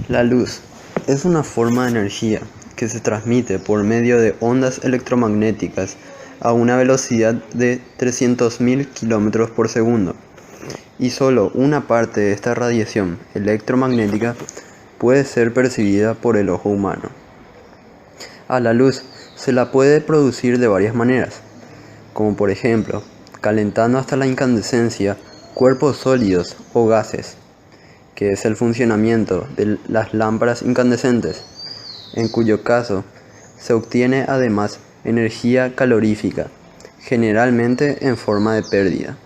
La luz es una forma de energía que se transmite por medio de ondas electromagnéticas a una velocidad de 300.000 km por segundo, y solo una parte de esta radiación electromagnética puede ser percibida por el ojo humano. A la luz se la puede producir de varias maneras, como por ejemplo, calentando hasta la incandescencia cuerpos sólidos o gases, que es el funcionamiento de las lámparas incandescentes, en cuyo caso se obtiene además energía calorífica, generalmente en forma de pérdida.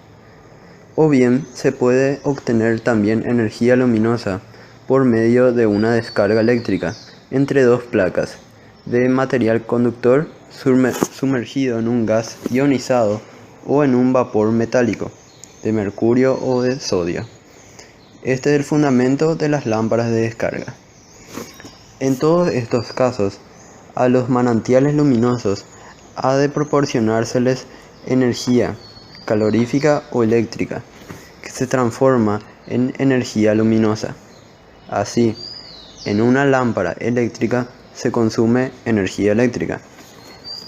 O bien se puede obtener también energía luminosa por medio de una descarga eléctrica entre dos placas de material conductor sumergido en un gas ionizado o en un vapor metálico de mercurio o de sodio. Este es el fundamento de las lámparas de descarga. En todos estos casos, a los manantiales luminosos ha de proporcionárseles energía calorífica o eléctrica, que se transforma en energía luminosa. Así, en una lámpara eléctrica se consume energía eléctrica.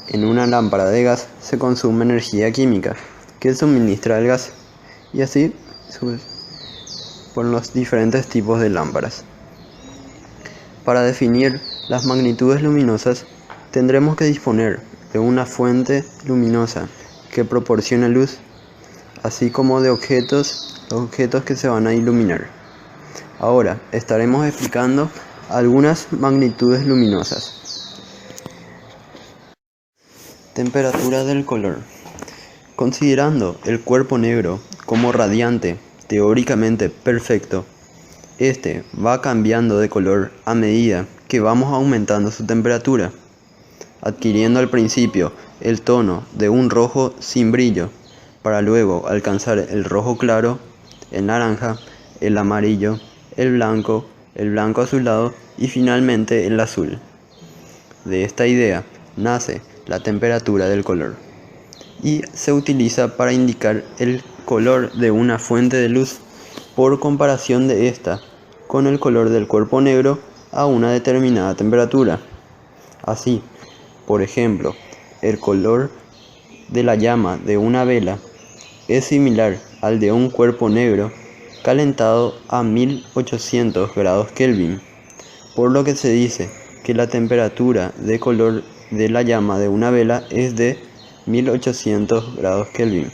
En una lámpara de gas se consume energía química, que suministra el gas, y así por los diferentes tipos de lámparas. Para definir las magnitudes luminosas, tendremos que disponer de una fuente luminosa que proporcione luz, así como de los objetos que se van a iluminar. Ahora estaremos explicando algunas magnitudes luminosas. Temperatura del color. Considerando el cuerpo negro como radiante, teóricamente perfecto, este va cambiando de color a medida que vamos aumentando su temperatura, adquiriendo al principio el tono de un rojo sin brillo, para luego alcanzar el rojo claro, el naranja, el amarillo, el blanco azulado y finalmente el azul. De esta idea nace la temperatura del color y se utiliza para indicar el color de una fuente de luz por comparación de esta con el color del cuerpo negro a una determinada temperatura. Así, por ejemplo, el color de la llama de una vela es similar al de un cuerpo negro calentado a 1800 grados Kelvin, por lo que se dice que la temperatura de color de la llama de una vela es de 1800 grados Kelvin.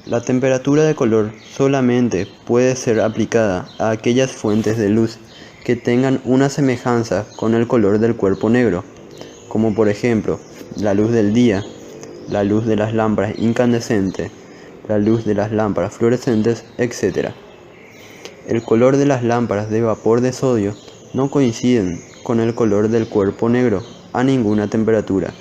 La temperatura de color solamente puede ser aplicada a aquellas fuentes de luz que tengan una semejanza con el color del cuerpo negro, como por ejemplo la luz del día, la luz de las lámparas incandescentes, la luz de las lámparas fluorescentes, etc. El color de las lámparas de vapor de sodio no coinciden con el color del cuerpo negro a ninguna temperatura,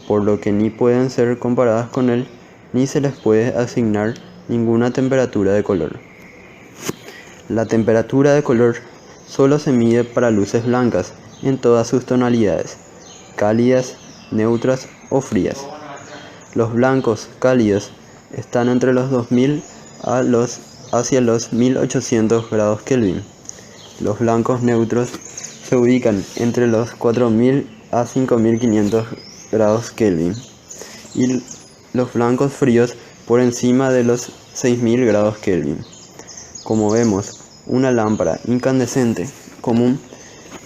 por lo que ni pueden ser comparadas con él ni se les puede asignar ninguna temperatura de color. La temperatura de color solo se mide para luces blancas en todas sus tonalidades, cálidas, neutras o frías. Los blancos cálidos están entre los 2000 hacia los 1800 grados Kelvin. Los blancos neutros se ubican entre los 4000 a 5500 grados Kelvin y los blancos fríos por encima de los 6000 grados Kelvin. Como vemos, una lámpara incandescente común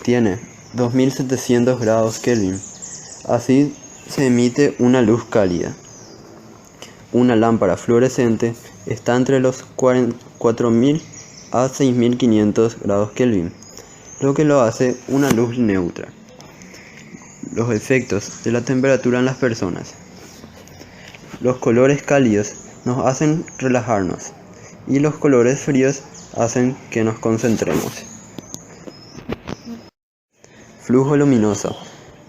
tiene 2700 grados Kelvin. Así se emite una luz cálida. Una lámpara fluorescente está entre los 4000 a 6500 grados Kelvin, lo que lo hace una luz neutra. Los efectos de la temperatura en las personas. Los colores cálidos nos hacen relajarnos y los colores fríos hacen que nos concentremos. Flujo luminoso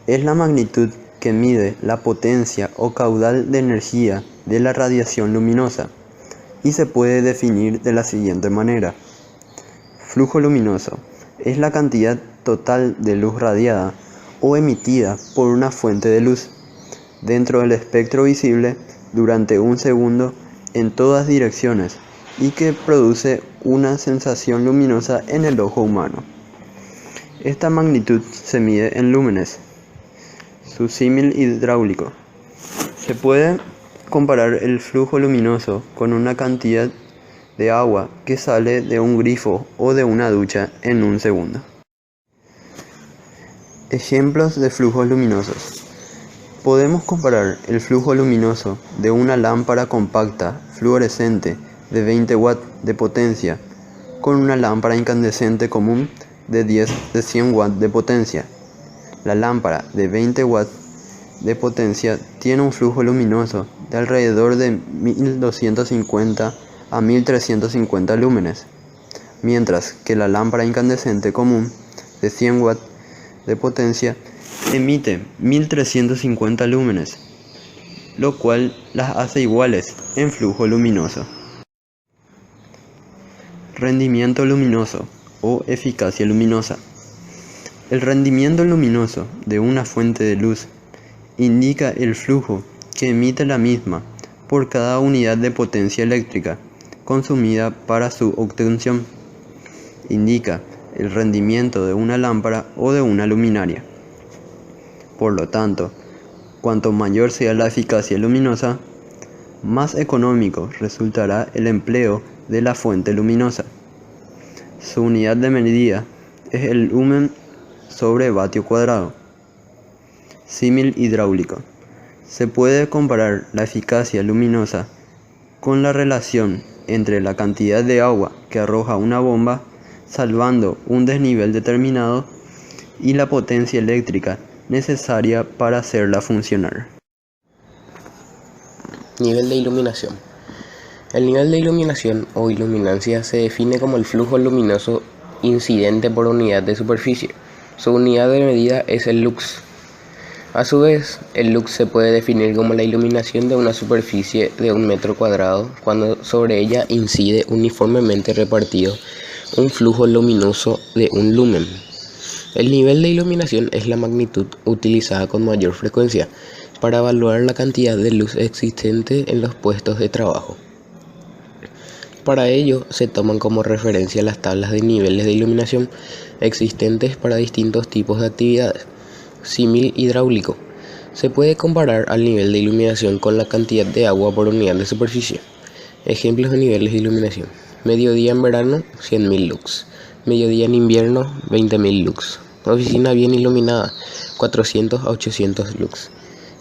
es la magnitud que mide la potencia o caudal de energía de la radiación luminosa y se puede definir de la siguiente manera. Flujo luminoso es la cantidad total de luz radiada o emitida por una fuente de luz dentro del espectro visible durante un segundo en todas direcciones y que produce una sensación luminosa en el ojo humano. Esta magnitud se mide en lúmenes. Su símil hidráulico. Se puede comparar el flujo luminoso con una cantidad de agua que sale de un grifo o de una ducha en un segundo. Ejemplos de flujos luminosos. Podemos comparar el flujo luminoso de una lámpara compacta fluorescente de 20 watts de potencia con una lámpara incandescente común de 100 watts de potencia. La lámpara de 20 watts de potencia tiene un flujo luminoso de alrededor de 1250 a 1350 lúmenes, mientras que la lámpara incandescente común de 100 watts de potencia emite 1350 lúmenes, lo cual las hace iguales en flujo luminoso. Rendimiento luminoso o eficacia luminosa. El rendimiento luminoso de una fuente de luz indica el flujo que emite la misma por cada unidad de potencia eléctrica consumida para su obtención. Indica el rendimiento de una lámpara o de una luminaria. Por lo tanto, cuanto mayor sea la eficacia luminosa, más económico resultará el empleo de la fuente luminosa. Su unidad de medida es el lumen sobre vatio cuadrado. Símil hidráulico. Se puede comparar la eficacia luminosa con la relación entre la cantidad de agua que arroja una bomba salvando un desnivel determinado y la potencia eléctrica necesaria para hacerla funcionar. Nivel de iluminación. El nivel de iluminación o iluminancia se define como el flujo luminoso incidente por unidad de superficie. Su unidad de medida es el lux. A su vez, el lux se puede definir como la iluminación de una superficie de 1 metro cuadrado cuando sobre ella incide uniformemente repartido un flujo luminoso de 1 lumen. El nivel de iluminación es la magnitud utilizada con mayor frecuencia para evaluar la cantidad de luz existente en los puestos de trabajo. Para ello se toman como referencia las tablas de niveles de iluminación existentes para distintos tipos de actividades. Símil hidráulico. Se puede comparar al nivel de iluminación con la cantidad de agua por unidad de superficie. Ejemplos de niveles de iluminación. Mediodía en verano, 100.000 lux. Mediodía en invierno, 20.000 lux. Oficina bien iluminada, 400 a 800 lux.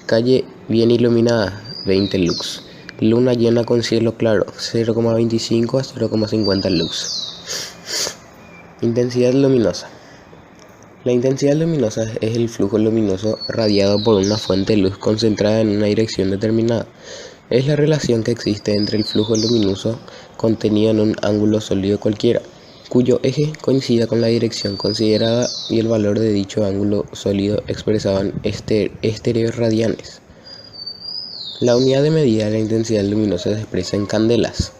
Calle bien iluminada, 20 lux. Luna llena con cielo claro, 0,25 a 0,50 lux. Intensidad luminosa. La intensidad luminosa es el flujo luminoso radiado por una fuente de luz concentrada en una dirección determinada. Es la relación que existe entre el flujo luminoso contenido en un ángulo sólido cualquiera, cuyo eje coincida con la dirección considerada y el valor de dicho ángulo sólido expresado en estereoradianes. La unidad de medida de la intensidad luminosa se expresa en candelas.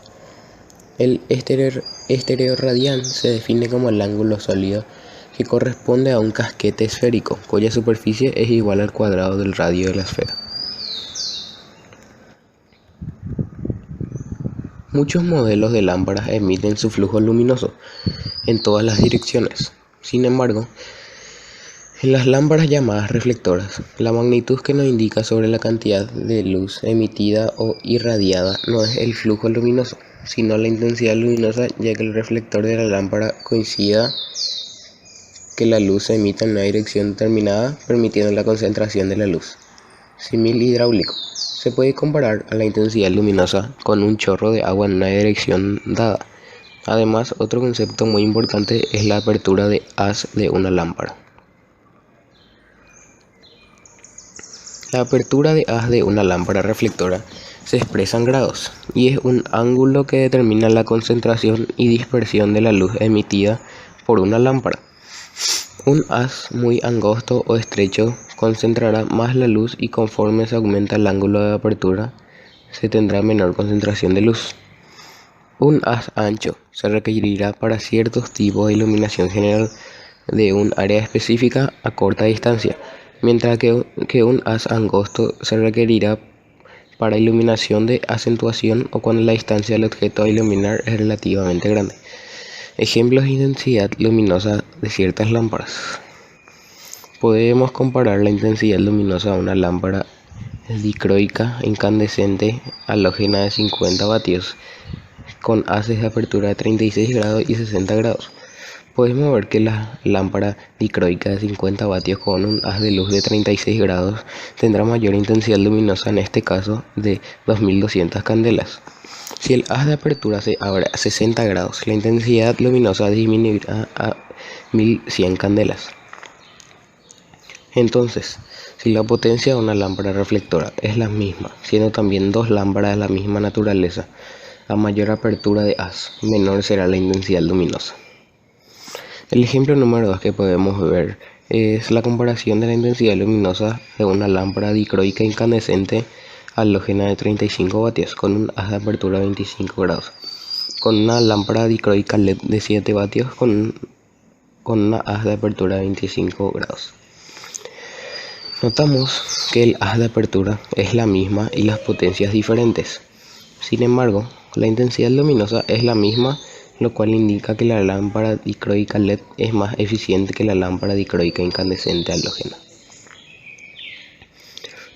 El estereoradian se define como el ángulo sólido que corresponde a un casquete esférico, cuya superficie es igual al cuadrado del radio de la esfera. Muchos modelos de lámparas emiten su flujo luminoso en todas las direcciones. Sin embargo, en las lámparas llamadas reflectoras, la magnitud que nos indica sobre la cantidad de luz emitida o irradiada no es el flujo luminoso, sino la intensidad luminosa, ya que el reflector de la lámpara coincida que la luz se emita en una dirección determinada, permitiendo la concentración de la luz. Símil hidráulico. Se puede comparar a la intensidad luminosa con un chorro de agua en una dirección dada. Además, otro concepto muy importante es la apertura de haz de una lámpara. La apertura de haz de una lámpara reflectora se expresa en grados y es un ángulo que determina la concentración y dispersión de la luz emitida por una lámpara. Un haz muy angosto o estrecho concentrará más la luz y conforme se aumenta el ángulo de apertura, se tendrá menor concentración de luz. Un haz ancho se requerirá para ciertos tipos de iluminación general de un área específica a corta distancia, mientras que un haz angosto se requerirá para iluminación de acentuación o cuando la distancia del objeto a iluminar es relativamente grande. Ejemplos de intensidad luminosa de ciertas lámparas. Podemos comparar la intensidad luminosa de una lámpara dicroica incandescente halógena de 50 vatios con haces de apertura de 36 grados y 60 grados. Podemos ver que la lámpara dicroica de 50 vatios con un haz de luz de 36 grados tendrá mayor intensidad luminosa, en este caso de 2200 candelas. Si el haz de apertura se abre a 60 grados, la intensidad luminosa disminuirá a 1100 candelas. Entonces, si la potencia de una lámpara reflectora es la misma, siendo también dos lámparas de la misma naturaleza, a mayor apertura de haz, menor será la intensidad luminosa. El ejemplo número 2 que podemos ver es la comparación de la intensidad luminosa de una lámpara dicroica incandescente halógena de 35 vatios con un haz de apertura de 25 grados, con una lámpara dicroica LED de 7 vatios con una haz de apertura de 25 grados. Notamos que el haz de apertura es la misma y las potencias diferentes. Sin embargo, la intensidad luminosa es la misma, lo cual indica que la lámpara dicroica LED es más eficiente que la lámpara dicroica incandescente halógena.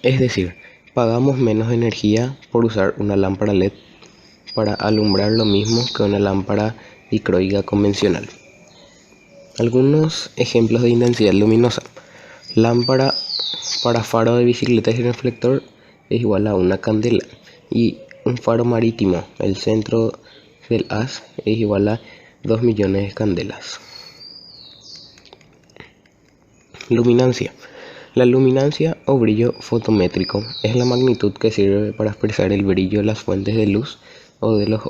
Es decir, pagamos menos energía por usar una lámpara LED para alumbrar lo mismo que una lámpara dicroica convencional. Algunos ejemplos de intensidad luminosa. Lámpara para faro de bicicleta sin reflector es igual a una candela, y un faro marítimo, el centro del haz, es igual a 2 millones de candelas. Luminancia. La luminancia o brillo fotométrico es la magnitud que sirve para expresar el brillo de las fuentes de luz o de los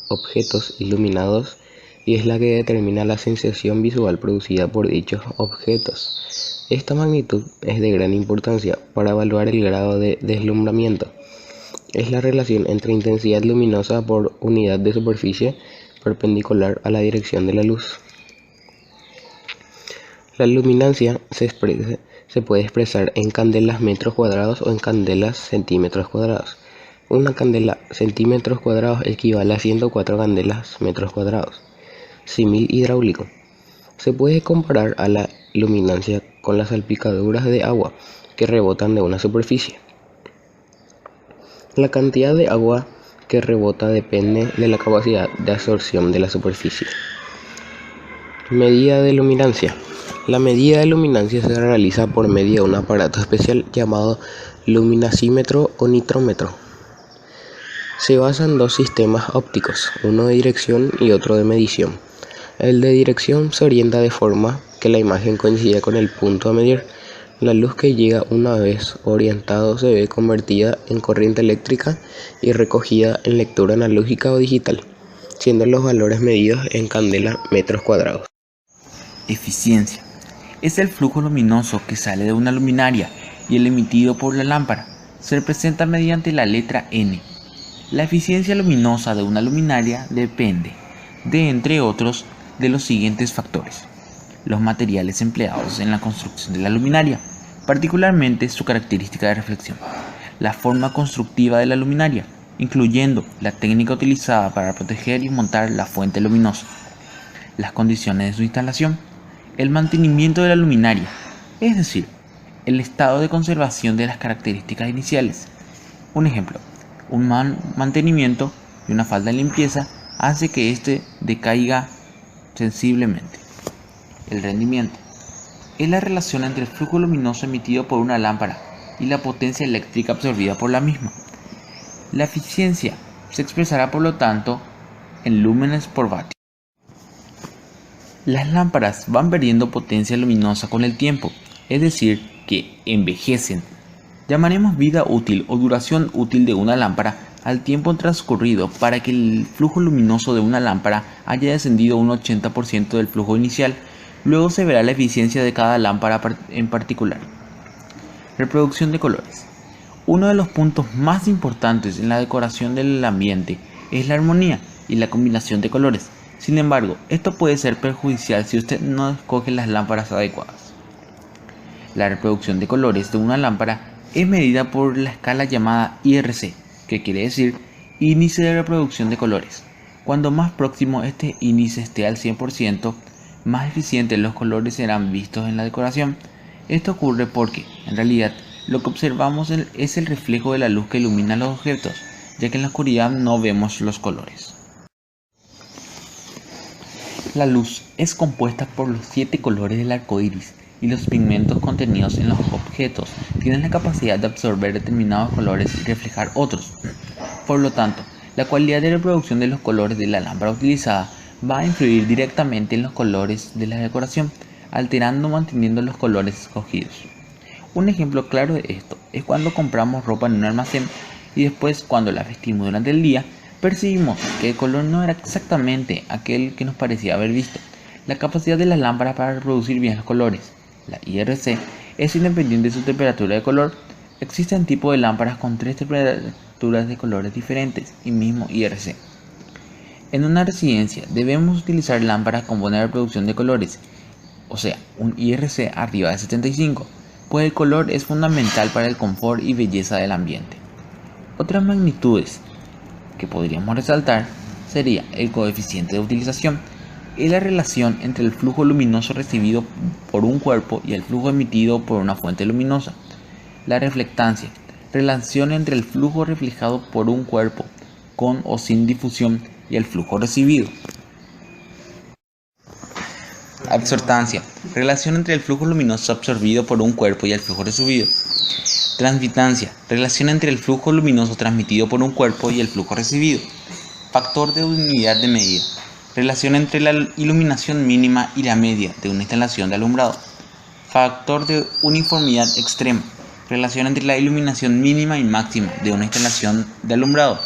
objetos iluminados, y es la que determina la sensación visual producida por dichos objetos. Esta magnitud es de gran importancia para evaluar el grado de deslumbramiento. Es la relación entre intensidad luminosa por unidad de superficie perpendicular a la dirección de la luz. La luminancia se puede expresar en candelas metros cuadrados o en candelas centímetros cuadrados. Una candela centímetros cuadrados equivale a 104 candelas metros cuadrados. Símil hidráulico. Se puede comparar a la luminancia con las salpicaduras de agua que rebotan de una superficie. La cantidad de agua que rebota depende de la capacidad de absorción de la superficie. Medida de luminancia. La medida de luminancia se realiza por medio de un aparato especial llamado luminasímetro o nitrómetro. Se basa en dos sistemas ópticos, uno de dirección y otro de medición. El de dirección se orienta de forma que la imagen coincida con el punto a medir. La luz que llega una vez orientado se ve convertida en corriente eléctrica y recogida en lectura analógica o digital, siendo los valores medidos en candela metros cuadrados. Eficiencia. Es el flujo luminoso que sale de una luminaria y el emitido por la lámpara. Se representa mediante la letra N. La eficiencia luminosa de una luminaria depende de, entre otros, de los siguientes factores: los materiales empleados en la construcción de la luminaria, particularmente su característica de reflexión, la forma constructiva de la luminaria, incluyendo la técnica utilizada para proteger y montar la fuente luminosa, las condiciones de su instalación, el mantenimiento de la luminaria, es decir, el estado de conservación de las características iniciales. Un ejemplo, un mal mantenimiento y una falta de limpieza hace que éste decaiga sensiblemente. El rendimiento es la relación entre el flujo luminoso emitido por una lámpara y la potencia eléctrica absorbida por la misma. La eficiencia se expresará por lo tanto en lúmenes por vatio. Las lámparas van perdiendo potencia luminosa con el tiempo, es decir, que envejecen. Llamaremos vida útil o duración útil de una lámpara al tiempo transcurrido para que el flujo luminoso de una lámpara haya descendido un 80% del flujo inicial. Luego se verá la eficiencia de cada lámpara en particular. Reproducción de colores. Uno de los puntos más importantes en la decoración del ambiente es la armonía y la combinación de colores. Sin embargo, esto puede ser perjudicial si usted no escoge las lámparas adecuadas. La reproducción de colores de una lámpara es medida por la escala llamada IRC, que quiere decir índice de reproducción de colores. Cuando más próximo este índice esté al 100%, más eficientes los colores serán vistos en la decoración. Esto ocurre porque, en realidad, lo que observamos es el reflejo de la luz que ilumina los objetos, ya que en la oscuridad no vemos los colores. La luz es compuesta por los 7 colores del arco iris, y los pigmentos contenidos en los objetos tienen la capacidad de absorber determinados colores y reflejar otros. Por lo tanto, la cualidad de reproducción de los colores de la lámpara utilizada va a influir directamente en los colores de la decoración, alterando o manteniendo los colores escogidos. Un ejemplo claro de esto es cuando compramos ropa en un almacén y después, cuando la vestimos durante el día, percibimos que el color no era exactamente aquel que nos parecía haber visto. La capacidad de las lámparas para reproducir bien los colores, la IRC, es independiente de su temperatura de color. Existen tipos de lámparas con 3 temperaturas de colores diferentes y mismo IRC. En una residencia debemos utilizar lámparas con buena reproducción de colores, o sea, un IRC arriba de 75, pues el color es fundamental para el confort y belleza del ambiente. Otras magnitudes que podríamos resaltar sería el coeficiente de utilización, es la relación entre el flujo luminoso recibido por un cuerpo y el flujo emitido por una fuente luminosa. La reflectancia, relación entre el flujo reflejado por un cuerpo con o sin difusión y el flujo recibido. Absortancia, relación entre el flujo luminoso absorbido por un cuerpo y el flujo recibido. Transmitancia, relación entre el flujo luminoso transmitido por un cuerpo y el flujo recibido. Factor de unidad de medida, relación entre la iluminación mínima y la media de una instalación de alumbrado. Factor de uniformidad extrema, relación entre la iluminación mínima y máxima de una instalación de alumbrado.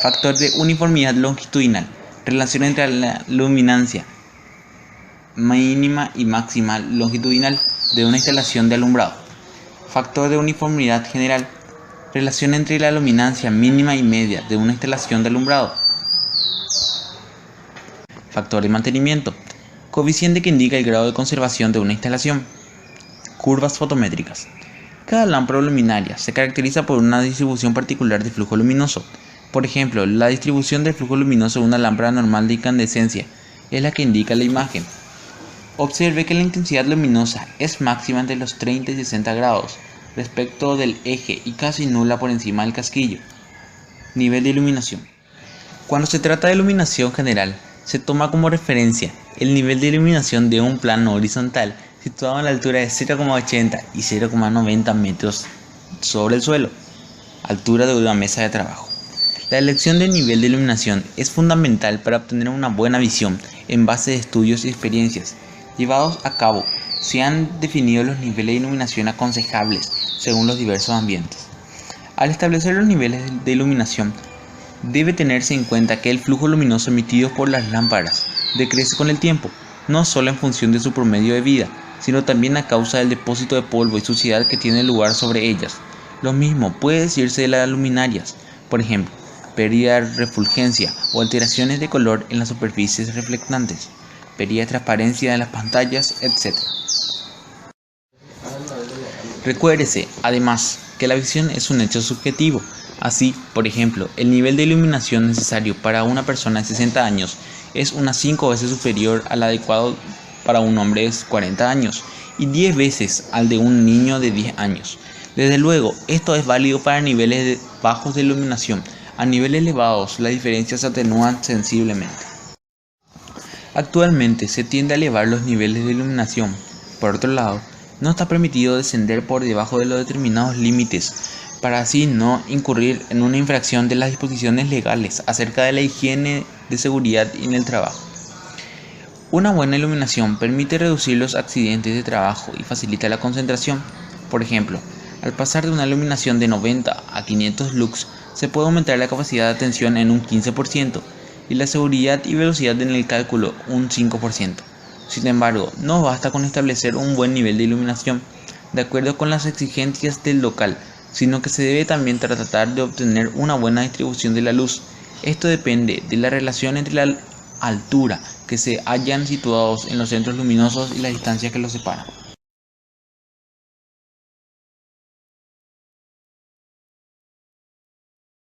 Factor de uniformidad longitudinal, relación entre la luminancia mínima y máxima longitudinal de una instalación de alumbrado. Factor de uniformidad general, relación entre la luminancia mínima y media de una instalación de alumbrado. Factor de mantenimiento, coeficiente que indica el grado de conservación de una instalación. Curvas fotométricas. Cada lámpara luminaria se caracteriza por una distribución particular de flujo luminoso. Por ejemplo, la distribución del flujo luminoso de una lámpara normal de incandescencia es la que indica la imagen. Observe que la intensidad luminosa es máxima entre los 30 y 60 grados respecto del eje y casi nula por encima del casquillo. Nivel de iluminación. Cuando se trata de iluminación general, se toma como referencia el nivel de iluminación de un plano horizontal situado a la altura de 0,80 y 0,90 metros sobre el suelo, altura de una mesa de trabajo. La elección del nivel de iluminación es fundamental para obtener una buena visión en base de estudios y experiencias llevados a cabo. Se han definido los niveles de iluminación aconsejables según los diversos ambientes. Al establecer los niveles de iluminación, debe tenerse en cuenta que el flujo luminoso emitido por las lámparas decrece con el tiempo, no solo en función de su promedio de vida, sino también a causa del depósito de polvo y suciedad que tiene lugar sobre ellas. Lo mismo puede decirse de las luminarias, por ejemplo, pérdida de refulgencia o alteraciones de color en las superficies reflectantes, pérdida de transparencia de las pantallas, etc. Recuérdese, además, que la visión es un hecho subjetivo. Así, por ejemplo, el nivel de iluminación necesario para una persona de 60 años es unas 5 veces superior al adecuado para un hombre de 40 años y 10 veces al de un niño de 10 años. Desde luego, esto es válido para niveles bajos de iluminación. A niveles elevados, las diferencias se atenúan sensiblemente. Actualmente se tiende a elevar los niveles de iluminación. Por otro lado, no está permitido descender por debajo de los determinados límites, para así no incurrir en una infracción de las disposiciones legales acerca de la higiene de seguridad en el trabajo. Una buena iluminación permite reducir los accidentes de trabajo y facilita la concentración. Por ejemplo, al pasar de una iluminación de 90 a 500 lux, se puede aumentar la capacidad de atención en un 15% y la seguridad y velocidad en el cálculo un 5%. Sin embargo, no basta con establecer un buen nivel de iluminación de acuerdo con las exigencias del local, sino que se debe también tratar de obtener una buena distribución de la luz. Esto depende de la relación entre la altura que se hallan situados en los centros luminosos y la distancia que los separa.